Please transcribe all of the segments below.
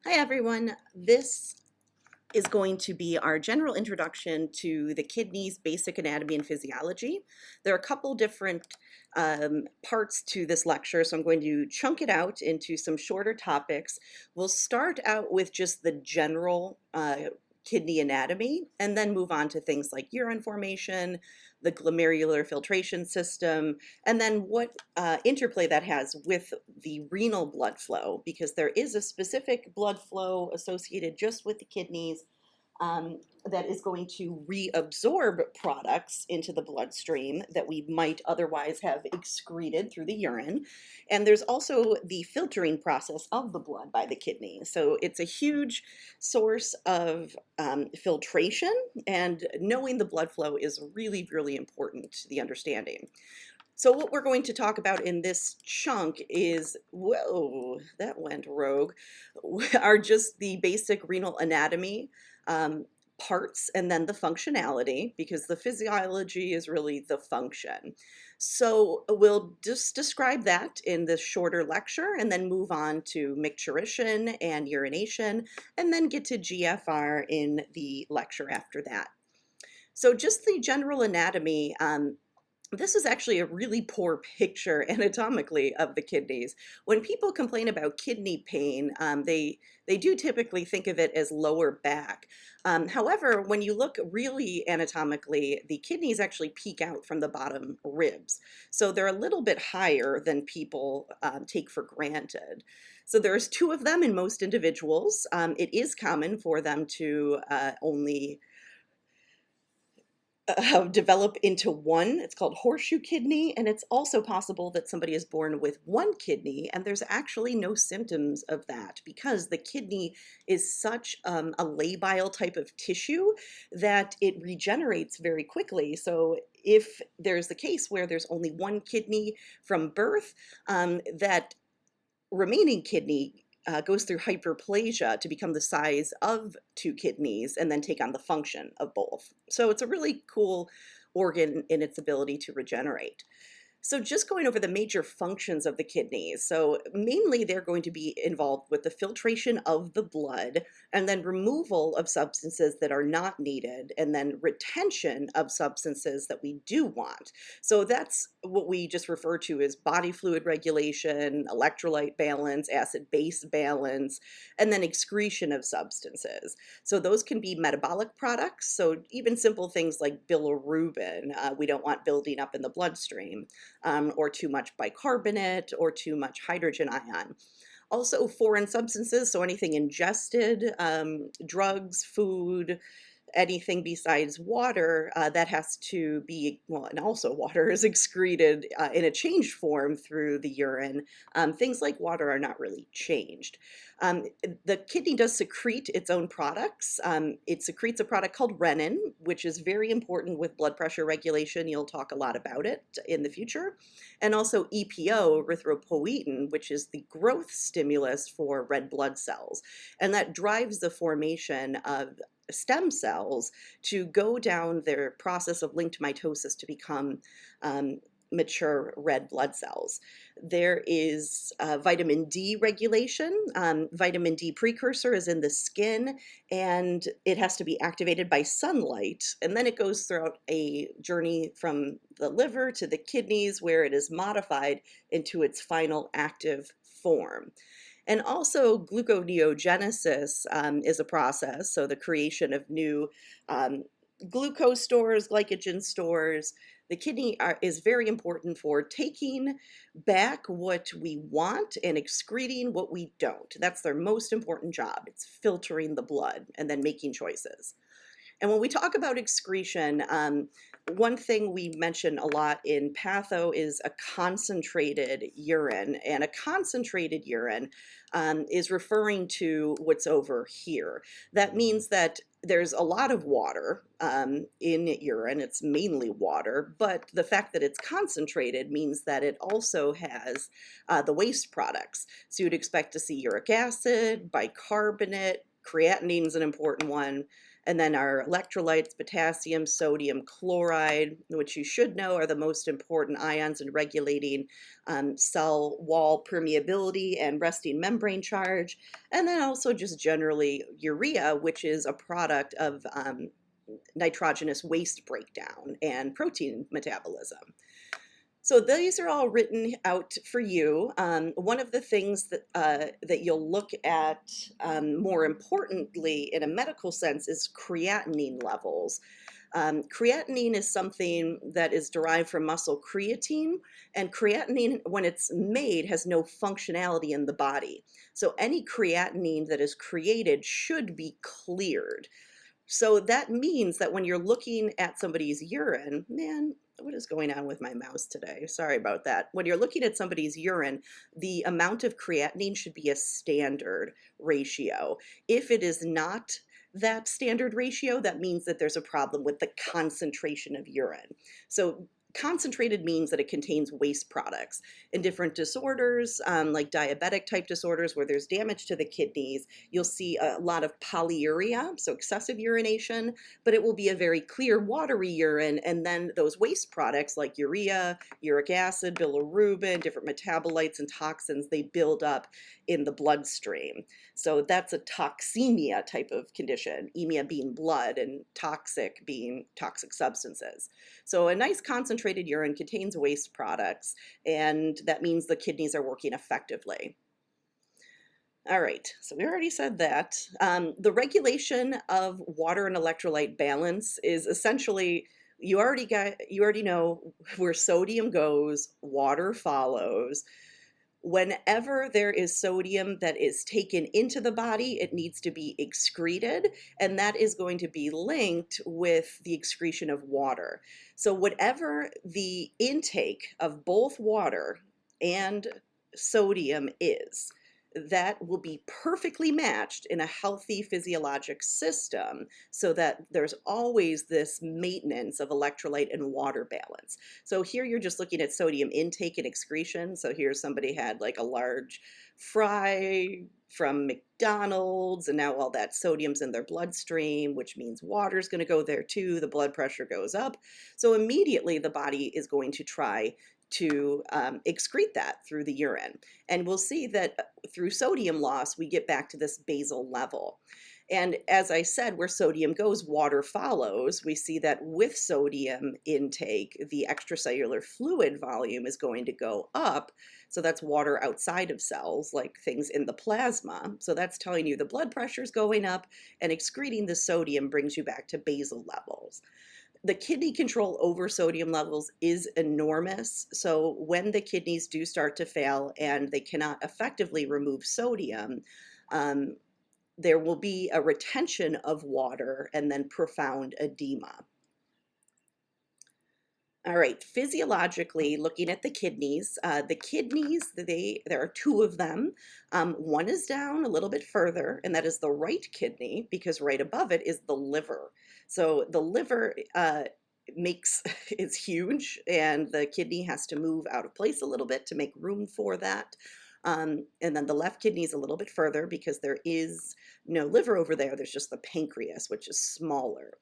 Hi everyone. This is going to be our general introduction to the kidney's basic anatomy and physiology. There are a couple different parts to this lecture, so I'm going to chunk it out into some shorter topics. We'll start out with just the general kidney anatomy and then move on to things like urine formation, the glomerular filtration system, and then what interplay that has with the renal blood flow, because there is a specific blood flow associated just with the kidneys that is going to reabsorb products into the bloodstream that we might otherwise have excreted through the urine. And there's also the filtering process of the blood by the kidney. So it's a huge source of filtration, and knowing the blood flow is really, really important to the understanding. So what we're going to talk about in this chunk is, whoa, that went rogue, are just the basic renal anatomy parts and then the functionality, because the physiology is really the function. So we'll just describe that in this shorter lecture and then move on to micturition and urination and then get to GFR in the lecture after that. So just the general anatomy, this is actually a really poor picture anatomically of the kidneys. When people complain about kidney pain, they do typically think of it as lower back. However, when you look really anatomically, the kidneys actually peek out from the bottom ribs. So they're a little bit higher than people take for granted. So there's two of them in most individuals. It is common for them to only develop into one. It's called horseshoe kidney, and it's also possible that somebody is born with one kidney and there's actually no symptoms of that, because the kidney is such a labile type of tissue that it regenerates very quickly. So if there's the case where there's only one kidney from birth, that remaining kidney goes through hyperplasia to become the size of two kidneys and then take on the function of both. So it's a really cool organ in its ability to regenerate. So just going over the major functions of the kidneys. So mainly they're going to be involved with the filtration of the blood and then removal of substances that are not needed and then retention of substances that we do want. So that's what we just refer to as body fluid regulation, electrolyte balance, acid-base balance, and then excretion of substances. So those can be metabolic products. So even simple things like bilirubin, we don't want building up in the bloodstream. Or too much bicarbonate or too much hydrogen ion. Also foreign substances, so anything ingested, drugs, food, anything besides water, that has to be, well, and also water is excreted in a changed form through the urine. Things like water are not really changed. The kidney does secrete its own products. It secretes a product called renin, which is very important with blood pressure regulation. You'll talk a lot about it in the future. And also EPO, erythropoietin, which is the growth stimulus for red blood cells. And that drives the formation of stem cells to go down their process of linked mitosis to become mature red blood cells. There is vitamin D regulation. Vitamin D precursor is in the skin, and it has to be activated by sunlight. And then it goes throughout a journey from the liver to the kidneys, where it is modified into its final active form. And also gluconeogenesis is a process, so the creation of new glucose stores, glycogen stores. The kidney is very important for taking back what we want and excreting what we don't. That's their most important job. It's filtering the blood and then making choices. And when we talk about excretion, one thing we mention a lot in patho is a concentrated urine. And a concentrated urine is referring to what's over here. That means that there's a lot of water in urine. It's mainly water, but the fact that it's concentrated means that it also has the waste products. So you'd expect to see uric acid, bicarbonate, creatinine is an important one, And then our electrolytes, potassium, sodium, chloride, which you should know are the most important ions in regulating cell wall permeability and resting membrane charge. And then also just generally urea, which is a product of nitrogenous waste breakdown and protein metabolism. So these are all written out for you. One of the things that you'll look at more importantly in a medical sense is creatinine levels. Creatinine is something that is derived from muscle creatine, and creatinine, when it's made, has no functionality in the body. So any creatinine that is created should be cleared. So that means that when you're looking at somebody's urine, man, what is going on with my mouse today? Sorry about that. When you're looking at somebody's urine, the amount of creatinine should be a standard ratio. If it is not that standard ratio, that means that there's a problem with the concentration of urine. So concentrated means that it contains waste products. In different disorders, like diabetic type disorders where there's damage to the kidneys, you'll see a lot of polyuria, so excessive urination, but it will be a very clear watery urine, and then those waste products like urea, uric acid, bilirubin, different metabolites and toxins, they build up in the bloodstream. So that's a toxemia type of condition, emia being blood and toxic being toxic substances. So a nice concentrated urine contains waste products, and that means the kidneys are working effectively. All right, so we already said that. The regulation of water and electrolyte balance is essentially, you already know where sodium goes, water follows. Whenever there is sodium that is taken into the body, it needs to be excreted, and that is going to be linked with the excretion of water. So whatever the intake of both water and sodium is, that will be perfectly matched in a healthy physiologic system so that there's always this maintenance of electrolyte and water balance. So here you're just looking at sodium intake and excretion. So here somebody had like a large fry from McDonald's, and now all that sodium's in their bloodstream, which means water's going to go there too. The blood pressure goes up. So immediately the body is going to try to excrete that through the urine. And we'll see that through sodium loss, we get back to this basal level. And as I said, where sodium goes, water follows. We see that with sodium intake, the extracellular fluid volume is going to go up. So that's water outside of cells, like things in the plasma. So that's telling you the blood pressure is going up, and excreting the sodium brings you back to basal levels. The kidney control over sodium levels is enormous. So when the kidneys do start to fail and they cannot effectively remove sodium, there will be a retention of water and then profound edema. All right, physiologically, looking at the kidneys, there are two of them. One is down a little bit further, and that is the right kidney, because right above it is the liver. So the liver is huge, and the kidney has to move out of place a little bit to make room for that. And then the left kidney is a little bit further because there is no liver over there. There's just the pancreas, which is smaller.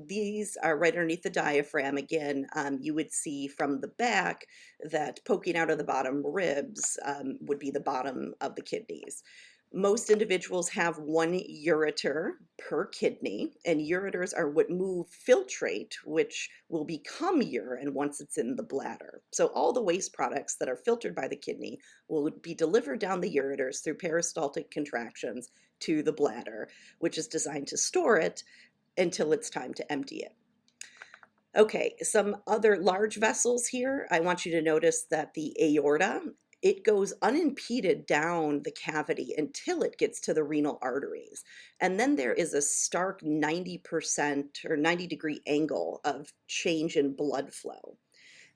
These are right underneath the diaphragm. Again, you would see from the back that poking out of the bottom ribs would be the bottom of the kidneys. Most individuals have one ureter per kidney, and ureters are what move filtrate, which will become urine once it's in the bladder. So all the waste products that are filtered by the kidney will be delivered down the ureters through peristaltic contractions to the bladder, which is designed to store it until it's time to empty it. Okay, some other large vessels here. I want you to notice that the aorta, it goes unimpeded down the cavity until it gets to the renal arteries. And then there is a stark 90% or 90-degree angle of change in blood flow.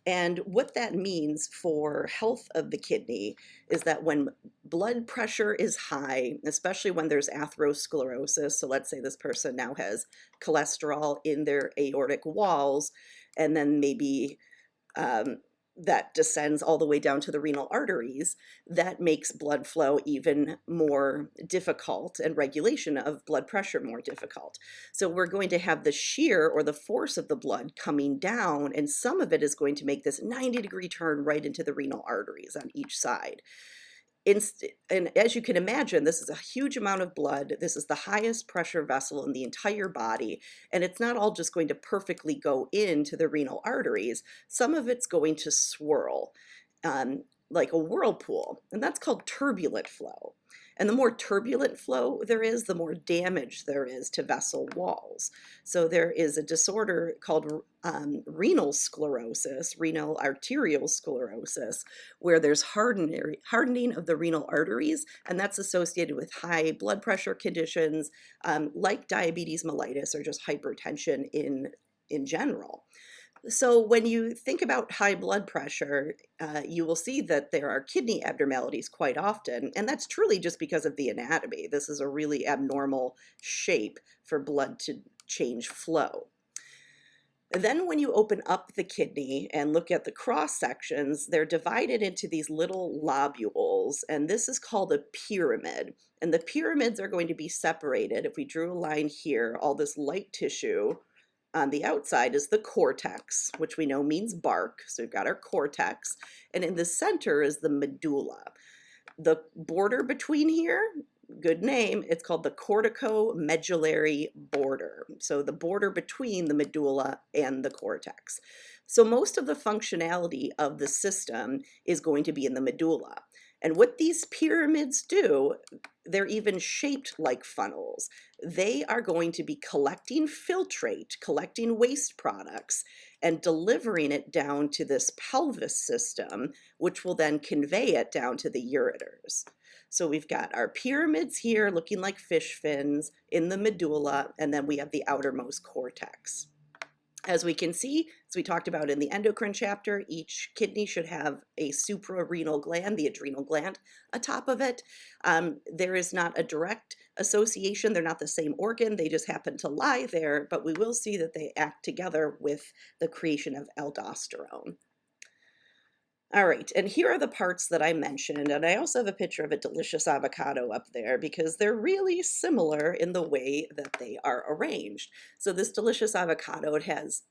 And what that means for health of the kidney is that when blood pressure is high, especially when there's atherosclerosis, so let's say this person now has cholesterol in their aortic walls, and then maybe that descends all the way down to the renal arteries, that makes blood flow even more difficult and regulation of blood pressure more difficult. So we're going to have the shear or the force of the blood coming down, and some of it is going to make this 90-degree turn right into the renal arteries on each side. And as you can imagine, this is a huge amount of blood. This is the highest pressure vessel in the entire body, and it's not all just going to perfectly go into the renal arteries. Some of it's going to swirl, like a whirlpool, and that's called turbulent flow. And the more turbulent flow there is, the more damage there is to vessel walls. So there is a disorder called renal sclerosis, renal arterial sclerosis, where there's hardening of the renal arteries, and that's associated with high blood pressure conditions like diabetes mellitus or just hypertension in general. So when you think about high blood pressure, you will see that there are kidney abnormalities quite often, and that's truly just because of the anatomy. This is a really abnormal shape for blood to change flow. Then when you open up the kidney and look at the cross sections, they're divided into these little lobules, and this is called a pyramid. And the pyramids are going to be separated. If we drew a line here, all this light tissue on the outside is the cortex, which we know means bark. So we've got our cortex, and in the center is the medulla. The border between here, good name, it's called the cortico-medullary border. So the border between the medulla and the cortex. So most of the functionality of the system is going to be in the medulla. And what these pyramids do, they're even shaped like funnels. They are going to be collecting filtrate, collecting waste products, and delivering it down to this pelvis system, which will then convey it down to the ureters. So we've got our pyramids here looking like fish fins in the medulla, and then we have the outermost cortex. As we can see, as we talked about in the endocrine chapter, each kidney should have a suprarenal gland, the adrenal gland, atop of it. There is not a direct association. They're not the same organ. They just happen to lie there, but we will see that they act together with the creation of aldosterone. All right, and here are the parts that I mentioned, and I also have a picture of a delicious avocado up there because they're really similar in the way that they are arranged. So this delicious avocado, it has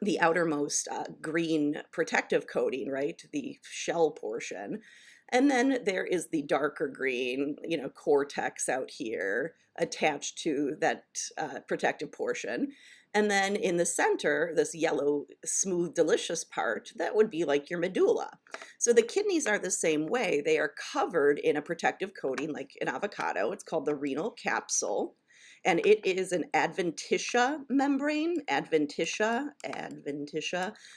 the outermost green protective coating, right, the shell portion, and then there is the darker green, cortex out here attached to that protective portion. And then in the center, this yellow, smooth, delicious part, that would be like your medulla. So the kidneys are the same way. They are covered in a protective coating like an avocado. It's called the renal capsule. And it is an adventitia membrane, adventitia,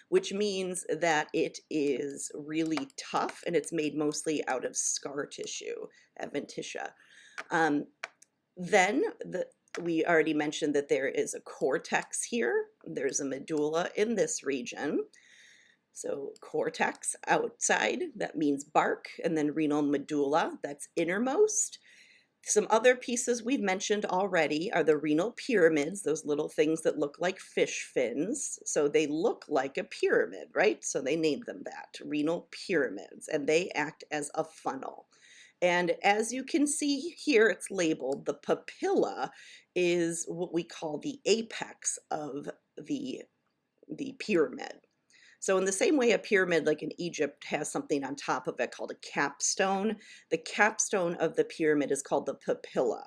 which means that it is really tough and it's made mostly out of scar tissue, adventitia. We already mentioned that there is a cortex here. There's a medulla in this region. So cortex outside, that means bark, and then renal medulla, that's innermost. Some other pieces we've mentioned already are the renal pyramids, those little things that look like fish fins. So they look like a pyramid, right? So they named them that, renal pyramids, and they act as a funnel. And as you can see here, it's labeled, the papilla is what we call the apex of the pyramid. So in the same way a pyramid like in Egypt has something on top of it called a capstone, the capstone of the pyramid is called the papilla.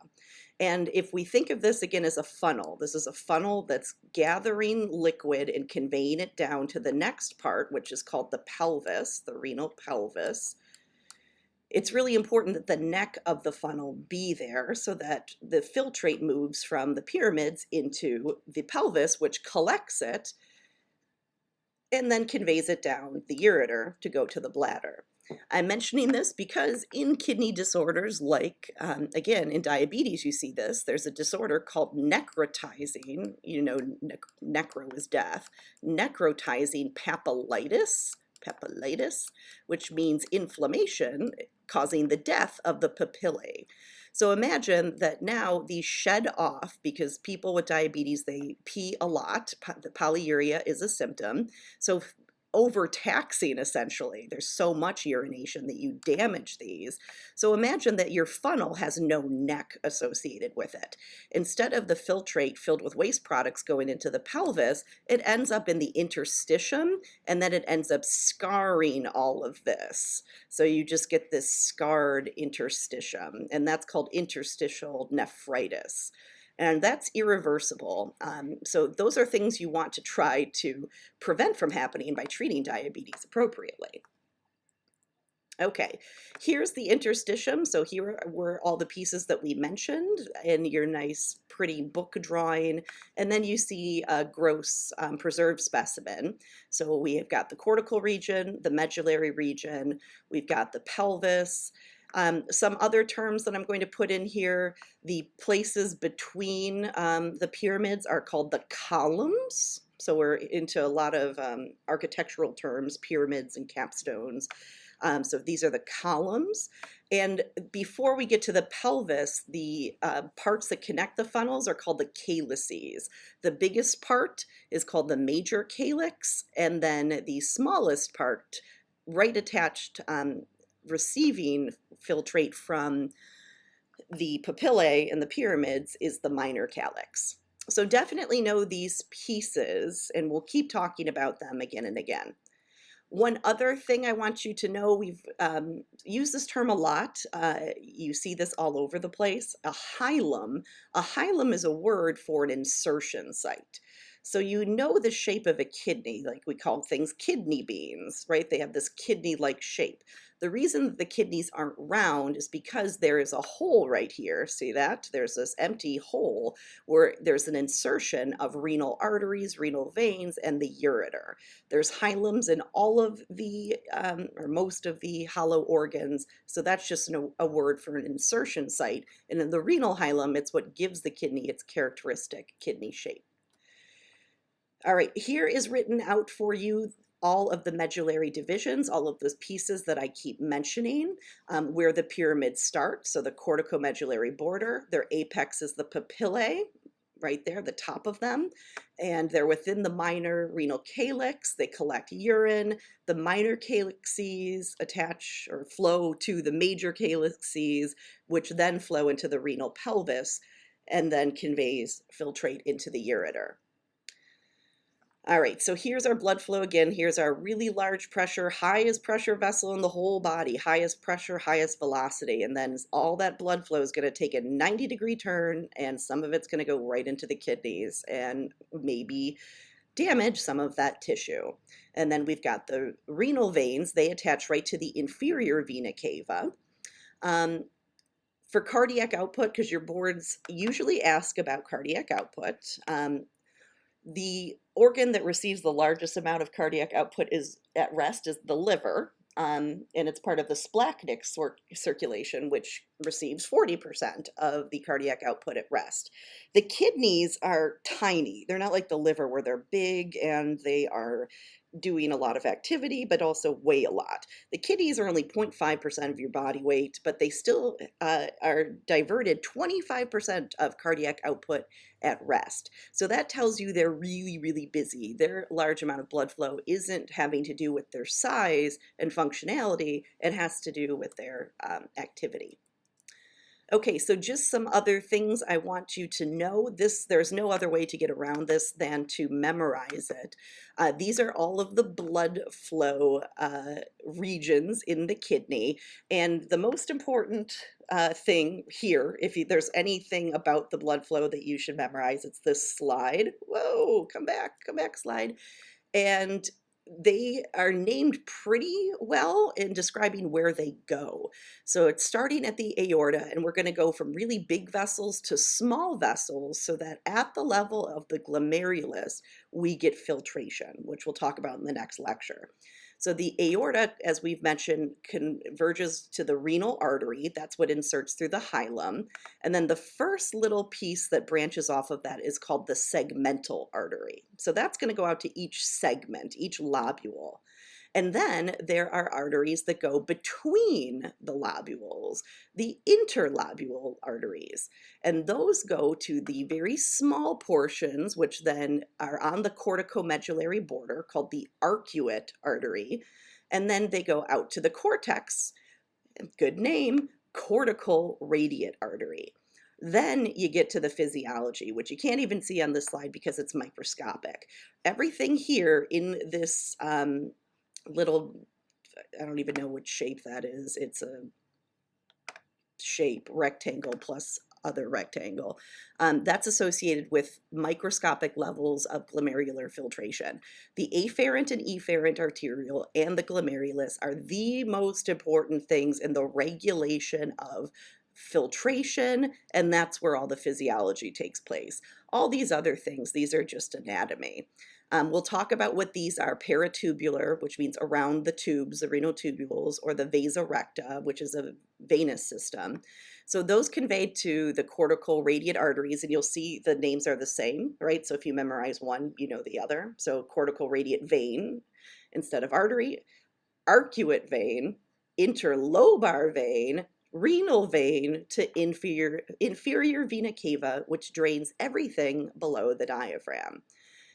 And if we think of this again as a funnel, this is a funnel that's gathering liquid and conveying it down to the next part, which is called the pelvis, the renal pelvis. It's really important that the neck of the funnel be there so that the filtrate moves from the pyramids into the pelvis, which collects it and then conveys it down the ureter to go to the bladder. I'm mentioning this because in kidney disorders like, again, in diabetes you see this, there's a disorder called necrotizing, necro is death, necrotizing papillitis, which means inflammation causing the death of the papillae. So imagine that now these shed off because people with diabetes, they pee a lot. The polyuria is a symptom. So overtaxing essentially. There's so much urination that you damage these. So imagine that your funnel has no neck associated with it. Instead of the filtrate filled with waste products going into the pelvis, it ends up in the interstitium, and then it ends up scarring all of this. So you just get this scarred interstitium, and that's called interstitial nephritis. And that's irreversible. So those are things you want to try to prevent from happening by treating diabetes appropriately. Okay, here's the interstitium. So here were all the pieces that we mentioned in your nice, pretty book drawing. And then you see a gross preserved specimen. So we have got the cortical region, the medullary region, we've got the pelvis. Some other terms that I'm going to put in here, the places between the pyramids are called the columns. So we're into a lot of architectural terms, pyramids and capstones. So these are the columns. And before we get to the pelvis, the parts that connect the funnels are called the calyces. The biggest part is called the major calyx, and then the smallest part, right attached, receiving filtrate from the papillae and the pyramids, is the minor calyx. So definitely know these pieces, and we'll keep talking about them again and again. One other thing I want you to know, we've used this term a lot. You see this all over the place. A hilum. A hilum is a word for an insertion site. So you know the shape of a kidney, like we call things kidney beans, right? They have this kidney-like shape. The reason that the kidneys aren't round is because there is a hole right here. See that? There's this empty hole where there's an insertion of renal arteries, renal veins, and the ureter. There's hilums in all of the, or most of the hollow organs. So that's just a word for an insertion site. And in the renal hilum, it's what gives the kidney its characteristic kidney shape. All right, here is written out for you all of the medullary divisions, all of those pieces that I keep mentioning, where the pyramids start. So the corticomedullary border, their apex is the papillae, right there, the top of them. And they're within the minor renal calyx. They collect urine. The minor calyxes attach or flow to the major calyxes, which then flow into the renal pelvis and then conveys filtrate into the ureter. All right, so here's our blood flow again. Here's our really large pressure, highest pressure vessel in the whole body, highest pressure, highest velocity. And then all that blood flow is going to take a 90-degree turn, and some of it's going to go right into the kidneys and maybe damage some of that tissue. And then we've got the renal veins. They attach right to the inferior vena cava. For cardiac output, because your boards usually ask about cardiac output, the organ that receives the largest amount of cardiac output is at rest is the liver, and it's part of the splanchnic circulation, which receives 40% of the cardiac output at rest. The kidneys are tiny. They're not like the liver where they're big and they are doing a lot of activity, but also weigh a lot. The kidneys are only 0.5% of your body weight, but they still are diverted 25% of cardiac output at rest. So that tells you they're really, really busy. Their large amount of blood flow isn't having to do with their size and functionality. It has to do with their activity. Okay, so just some other things I want you to know. There's no other way to get around this than to memorize it. These are all of the blood flow regions in the kidney. And the most important thing here, if there's anything about the blood flow that you should memorize, it's this slide. Whoa, come back slide. And they are named pretty well in describing where they go. So it's starting at the aorta, and we're going to go from really big vessels to small vessels so that at the level of the glomerulus, we get filtration, which we'll talk about in the next lecture. So the aorta, as we've mentioned, converges to the renal artery. That's what inserts through the hilum. And then the first little piece that branches off of that is called the segmental artery. So that's going to go out to each segment, each lobule. And then there are arteries that go between the lobules, the interlobule arteries. And those go to the very small portions, which then are on the corticomedullary border, called the arcuate artery. And then they go out to the cortex, good name, cortical radiate artery. Then you get to the physiology, which you can't even see on this slide because it's microscopic. Everything here in this little, I don't even know which shape that is. It's a shape, rectangle plus other rectangle. That's associated with microscopic levels of glomerular filtration. The afferent and efferent arteriole and the glomerulus are the most important things in the regulation of filtration, and that's where all the physiology takes place. All these other things, these are just anatomy. We'll talk about what these are: paratubular, which means around the tubes, the renal tubules, or the vasa recta, which is a venous system. So those convey to the cortical radiate arteries, and you'll see the names are the same, right? So if you memorize one, you know the other. So cortical radiate vein instead of artery, arcuate vein, interlobar vein, renal vein to inferior vena cava, which drains everything below the diaphragm.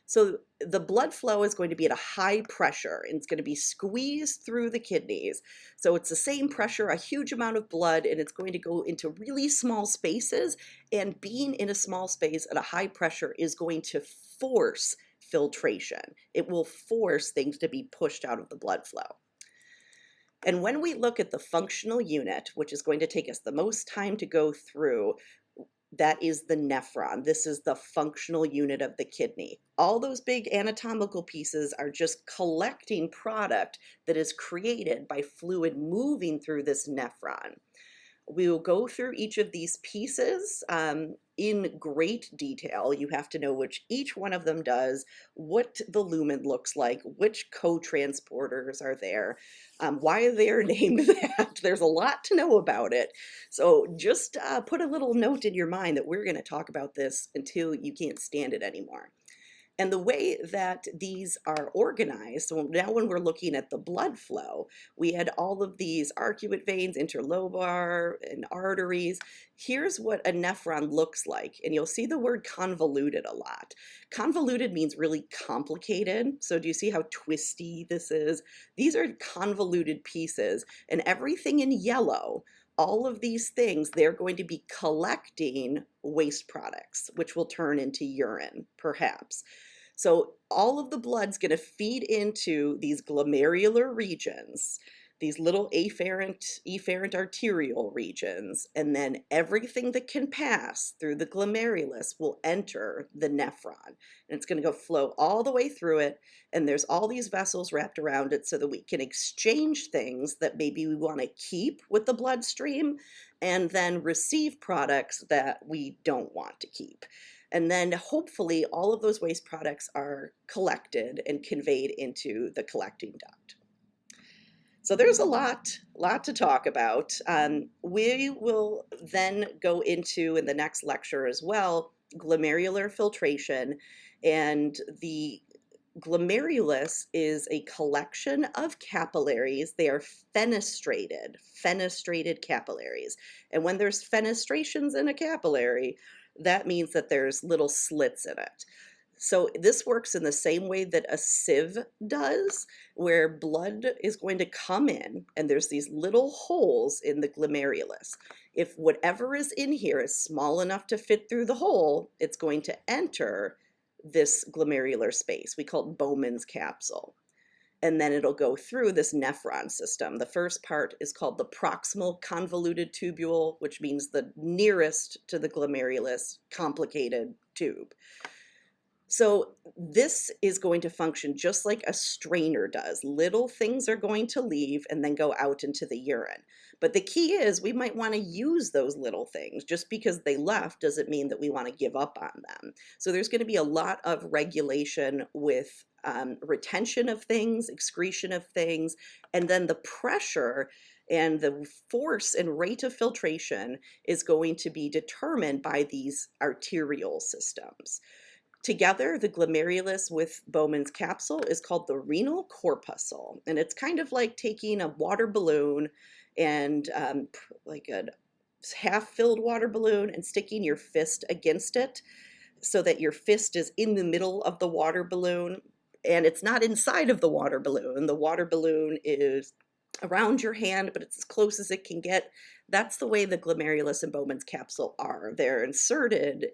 So the blood flow is going to be at a high pressure, and it's going to be squeezed through the kidneys. So it's the same pressure, a huge amount of blood, and it's going to go into really small spaces. And being in a small space at a high pressure is going to force filtration. It will force things to be pushed out of the blood flow. And when we look at the functional unit, which is going to take us the most time to go through, that is the nephron. This is the functional unit of the kidney. All those big anatomical pieces are just collecting product that is created by fluid moving through this nephron. We will go through each of these pieces in great detail. You have to know which each one of them does, what the lumen looks like, which co-transporters are there, why they're named that. There's a lot to know about it. So just put a little note in your mind that we're going to talk about this until you can't stand it anymore. And the way that these are organized, so now when we're looking at the blood flow, we had all of these arcuate veins, interlobar, and arteries. Here's what a nephron looks like, and you'll see the word convoluted a lot. Convoluted means really complicated. So do you see how twisty this is? These are convoluted pieces, and everything in yellow, all of these things, they're going to be collecting waste products, which will turn into urine, perhaps. So all of the blood's going to feed into these glomerular regions, these little efferent arterial regions, and then everything that can pass through the glomerulus will enter the nephron. And it's going to go flow all the way through it, and there's all these vessels wrapped around it so that we can exchange things that maybe we want to keep with the bloodstream, and then receive products that we don't want to keep. And then hopefully all of those waste products are collected and conveyed into the collecting duct. So there's a lot to talk about. We will then go into, in the next lecture as well, glomerular filtration. And the glomerulus is a collection of capillaries. They are fenestrated capillaries. And when there's fenestrations in a capillary, that means that there's little slits in it. So this works in the same way that a sieve does, where blood is going to come in and there's these little holes in the glomerulus. If whatever is in here is small enough to fit through the hole, it's going to enter this glomerular space. We call it Bowman's capsule. And then it'll go through this nephron system. The first part is called the proximal convoluted tubule, which means the nearest to the glomerulus complicated tube. So this is going to function just like a strainer does. Little things are going to leave and then go out into the urine. But the key is we might want to use those little things. Just because they left doesn't mean that we want to give up on them. So there's going to be a lot of regulation with retention of things, excretion of things, and then the pressure and the force and rate of filtration is going to be determined by these arterial systems. Together, the glomerulus with Bowman's capsule is called the renal corpuscle. And it's kind of like taking a water balloon and like a half-filled water balloon and sticking your fist against it so that your fist is in the middle of the water balloon and it's not inside of the water balloon. The water balloon is around your hand, but it's as close as it can get. That's the way the glomerulus and Bowman's capsule are. They're inserted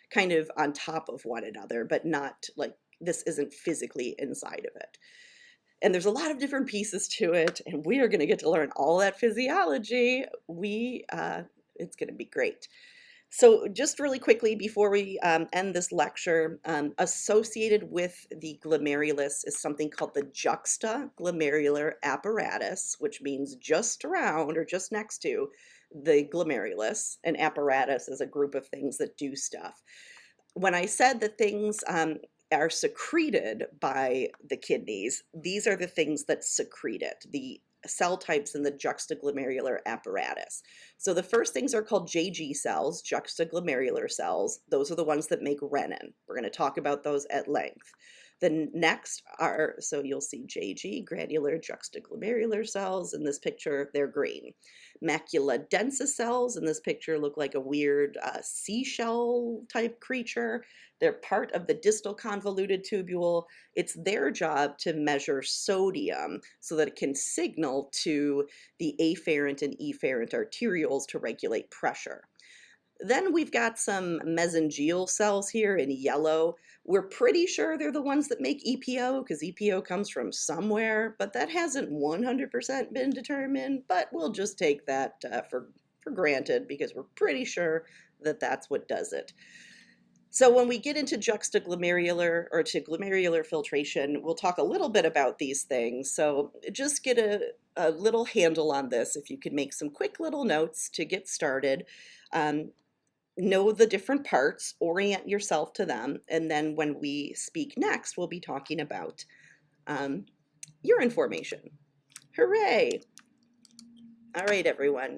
kind of on top of one another, but not like this isn't physically inside of it. And there's a lot of different pieces to it, and we are going to get to learn all that physiology. It's going to be great. So just really quickly before we end this lecture, associated with the glomerulus is something called the Juxtaglomerular Apparatus, which means just around or just next to the glomerulus. An apparatus is a group of things that do stuff. When I said that things are secreted by the kidneys, these are the things that secrete it, the cell types in the juxtaglomerular apparatus. So the first things are called JG cells, juxtaglomerular cells. Those are the ones that make renin. We're going to talk about those at length. The next are, so you'll see JG, granular juxtaglomerular cells. In this picture, they're green. Macula densa cells in this picture look like a weird seashell type creature. They're part of the distal convoluted tubule. It's their job to measure sodium so that it can signal to the afferent and efferent arterioles to regulate pressure. Then we've got some mesangial cells here in yellow. We're pretty sure they're the ones that make EPO because EPO comes from somewhere, but that hasn't 100% been determined, but we'll just take that for granted because we're pretty sure that that's what does it. So when we get into juxtaglomerular or to glomerular filtration, we'll talk a little bit about these things. So just get a little handle on this if you could make some quick little notes to get started. Know the different parts, orient yourself to them, and then when we speak next, we'll be talking about urine formation. Hooray! All right, everyone.